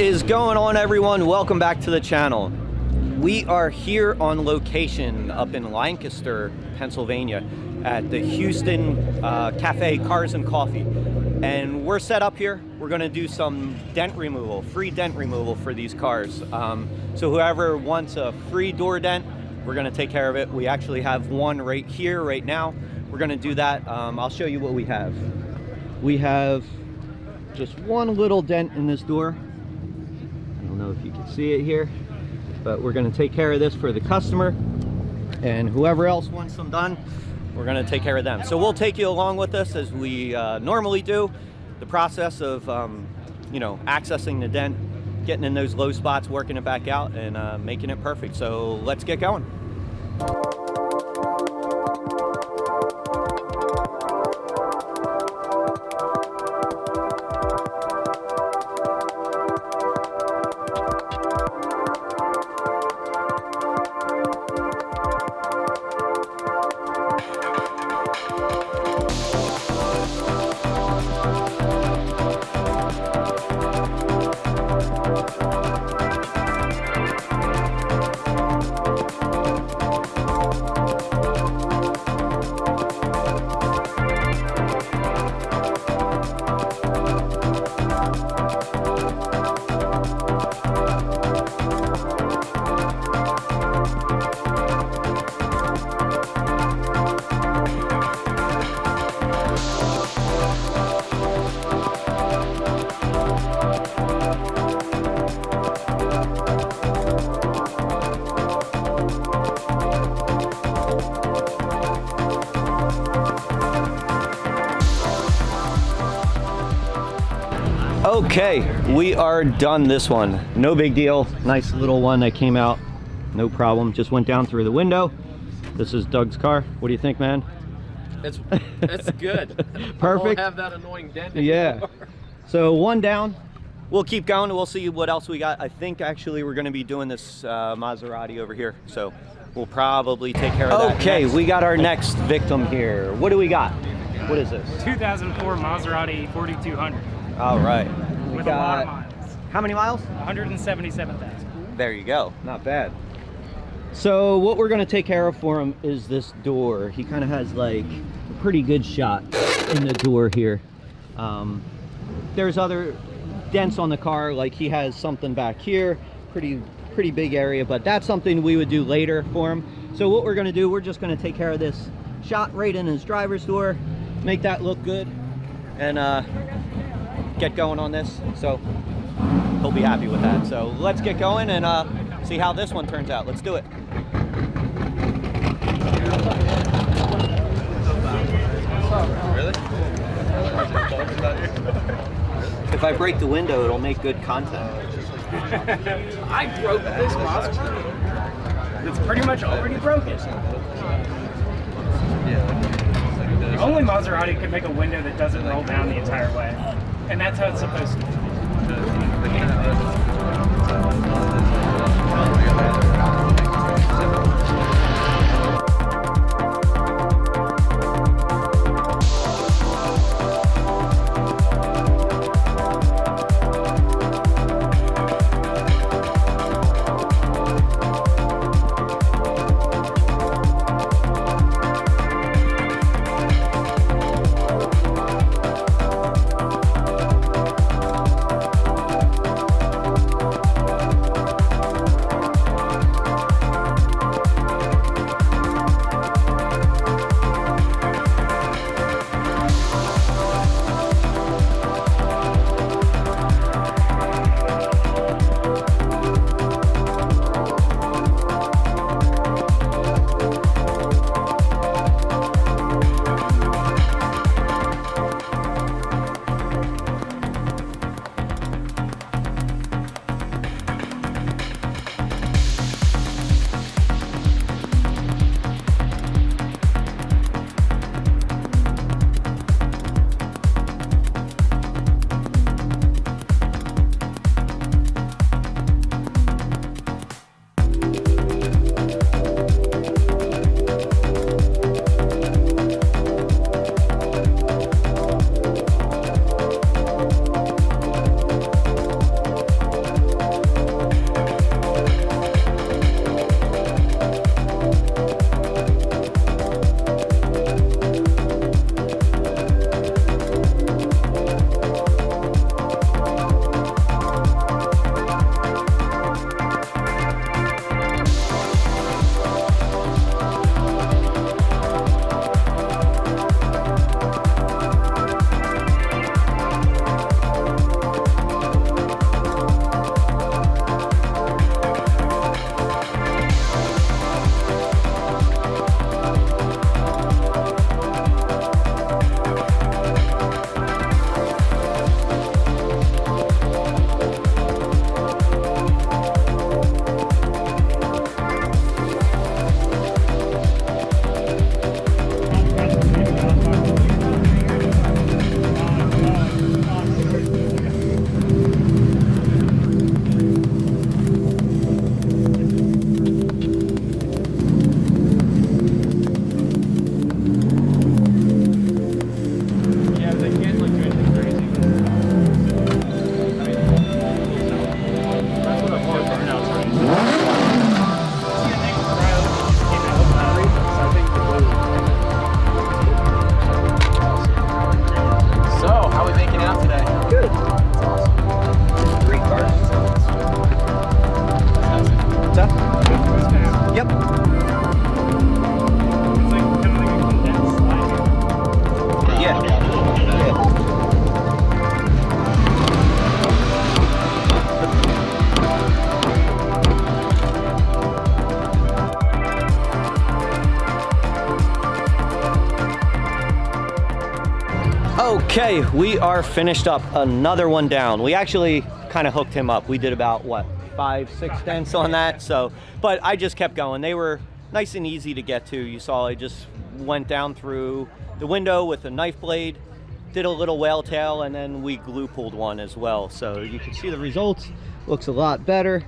is going on, everyone? Welcome back to the channel. We are here on location up in Lancaster, Pennsylvania at the Houston Cafe Cars and Coffee, and we're set up here. We're going to do some dent removal, free dent removal for these cars. So whoever wants a free door dent, we're going to take care of it. We actually have one right here right now. We're going to do that. I'll show you what we have. We have just one little dent in this door. I don't know if you can see it here, but we're going to take care of this for the customer, and whoever else wants them done, we're going to take care of them. So we'll take you along with us as we normally do, the process of you know, accessing the dent, getting in those low spots, working it back out, and making it perfect. So let's get going. Okay, we are done this one. No big deal. Nice little one that came out. No problem. Just went down through the window. This is Doug's car. What do you think, man? It's good. Perfect. I won't have that annoying dent anymore. Yeah. So one down. We'll keep going. We'll see what else we got. I think actually we're going to be doing this Maserati over here. So we'll probably take care of that. Okay, we got our next victim here. What do we got? What is this? 2004 Maserati 4200. All right. With a lot of miles. How many miles? 177,000. There you go. Not bad. So what we're going to take care of for him is this door. He kind of has like a pretty good shot in the door here. There's other dents on the car, like he has something back here, pretty big area, but that's something we would do later for him. So what we're going to do, we're just going to take care of this shot right in his driver's door, make that look good, and get going on this. So he'll be happy with that. So let's get going and see how this one turns out. Let's do it. Really? If I break the window, it'll make good content. I broke this Maserati. It's pretty much already broken. Only Maserati could make a window that doesn't roll down the entire way. And that's how it's supposed to be. Okay, we are finished up. Another one down. We actually kind of hooked him up. We did about, what, 5-6 dents on that. So, but I just kept going. They were nice and easy to get to. You saw I just went down through the window with a knife blade, did a little whale tail, and then we glue pulled one as well. So you can see the results. Looks a lot better.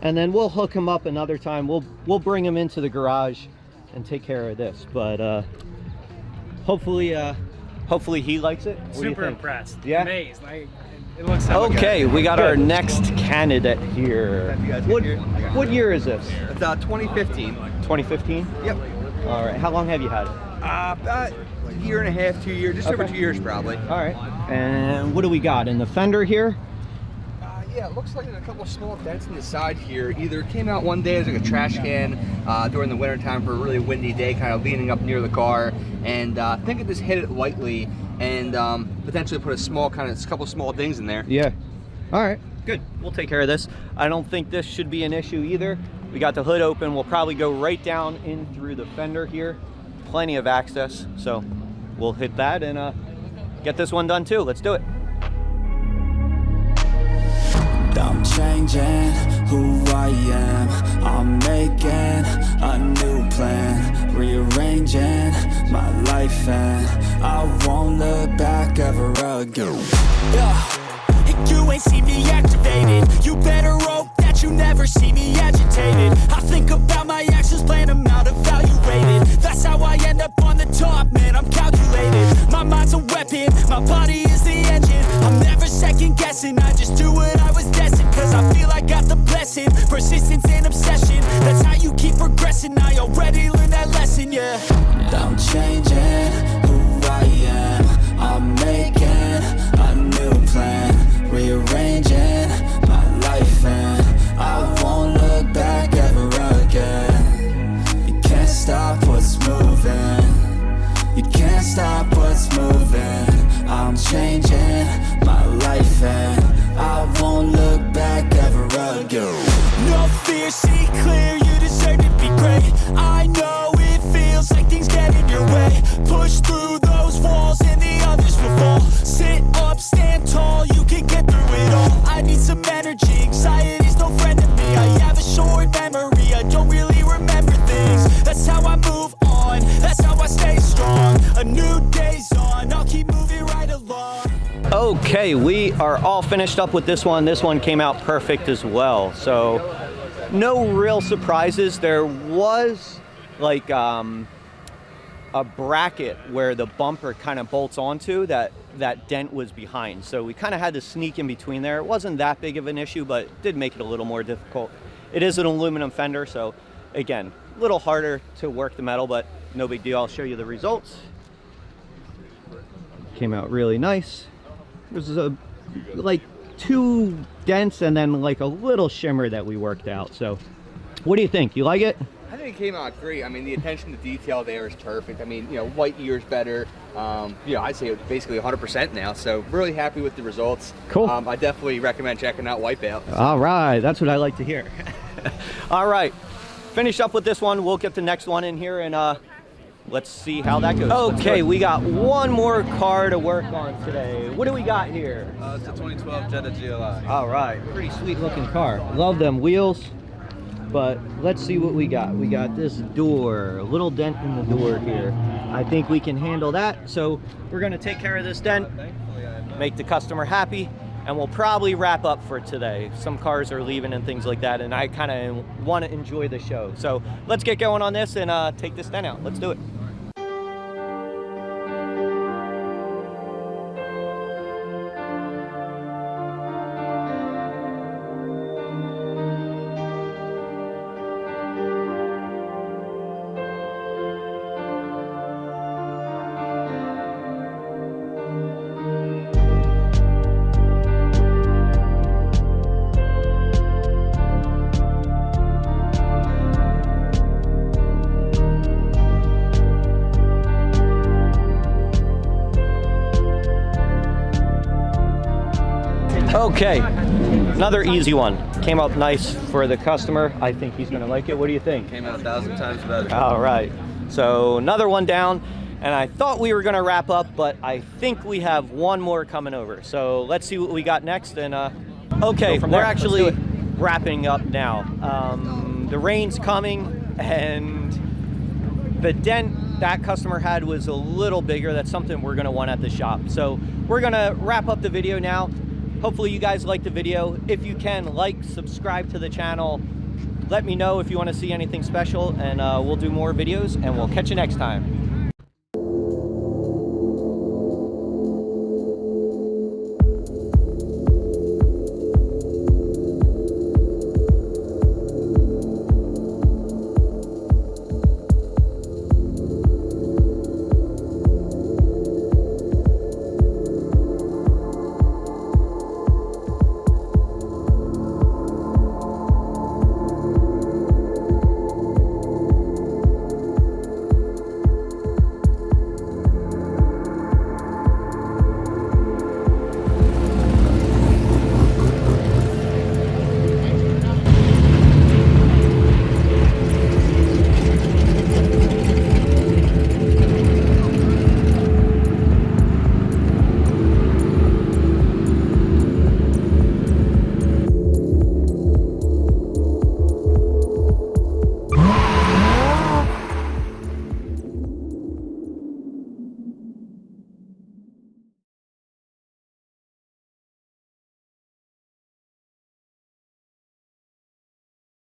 And then we'll hook him up another time. We'll bring him into the garage and take care of this. But hopefully he likes it. What do you Super think? impressed. Yeah? Amazed. It looks so Okay, good. we got our next candidate here. You guys What, get here? what year is this? It's 2015. 2015? Yep. All right. How long have you had it? About a year and a half, 2 years, just over Okay. 2 years probably. All right. And what do we got in the fender here? Yeah, it looks like there's a couple of small dents in the side here. Either it came out one day as like a trash can during the winter time for a really windy day, kind of leaning up near the car, and I think it just hit it lightly and potentially put a couple small dings in there. Yeah. All right. Good. We'll take care of this. I don't think this should be an issue either. We got the hood open. We'll probably go right down in through the fender here. Plenty of access. So we'll hit that and get this one done too. Let's do it. I'm changing who I am. I'm making a new plan, rearranging my life, and I won't look back ever again. You ain't see me activated. You better hope that you never see me agitated. I think about my actions, plan them out, evaluated. That's how I end up on the top, man, I'm calculated. My mind's a weapon, my body is the engine. I'm never second guessing, I just do what I was destined. Cause I feel I got the blessing, persistence and obsession. That's how you keep progressing, I already learned that lesson, yeah. I'm changing who I am. I'm making a new plan, rearranging my life, and I won't look back ever again. You can't stop what's moving. You can't stop what's moving. I'm changing my life, and I won't look back ever again. No fear, see clear, you deserve to be great. I know it feels like things get in your way. Push through those walls and the others will fall. Sit up, stand tall, you can get through it all. I need some energy, anxiety's no friend to me. I have a short memory, I don't really remember things. That's how I move on, that's how I stay strong. A new day's on, I'll keep moving right along. Okay, we are all finished up with this one. This one came out perfect as well. So no real surprises. There was like a bracket where the bumper kind of bolts onto that dent was behind. So we kind of had to sneak in between there. It wasn't that big of an issue, but it did make it a little more difficult. It is an aluminum fender, so again, a little harder to work the metal, but no big deal. I'll show you the results. Came out really nice. There's like 2 dents and then like a little shimmer that we worked out. So what do you think? You like it? I think it came out great. I mean, the attention to detail there is perfect. I mean, white ear's better. I'd say it's basically 100% now. So really happy with the results. Cool. I definitely recommend checking out Wipeout. All right, that's what I like to hear. All right, finish up with this one. We'll get the next one in here and let's see how that goes. Okay, we got one more car to work on today. What do we got here? It's a 2012 Jetta GLI. All right, pretty sweet looking car. Love them wheels, but let's see what we got. We got this door, a little dent in the door here. I think we can handle that. So we're gonna take care of this dent, make the customer happy, and we'll probably wrap up for today. Some cars are leaving and things like that, and I kind of want to enjoy the show. So let's get going on this and take this dent out. Let's do it. Okay, another easy one. Came out nice for the customer. I think he's gonna like it. What do you think? Came out 1,000 times better. All right, so another one down. And I thought we were gonna wrap up, but I think we have one more coming over. So let's see what we got next. And okay, we're actually wrapping up now. The rain's coming, and the dent that customer had was a little bigger. That's something we're gonna want at the shop. So we're gonna wrap up the video now. Hopefully you guys liked the video. If you can, like, subscribe to the channel. Let me know if you want to see anything special, and we'll do more videos, and we'll catch you next time.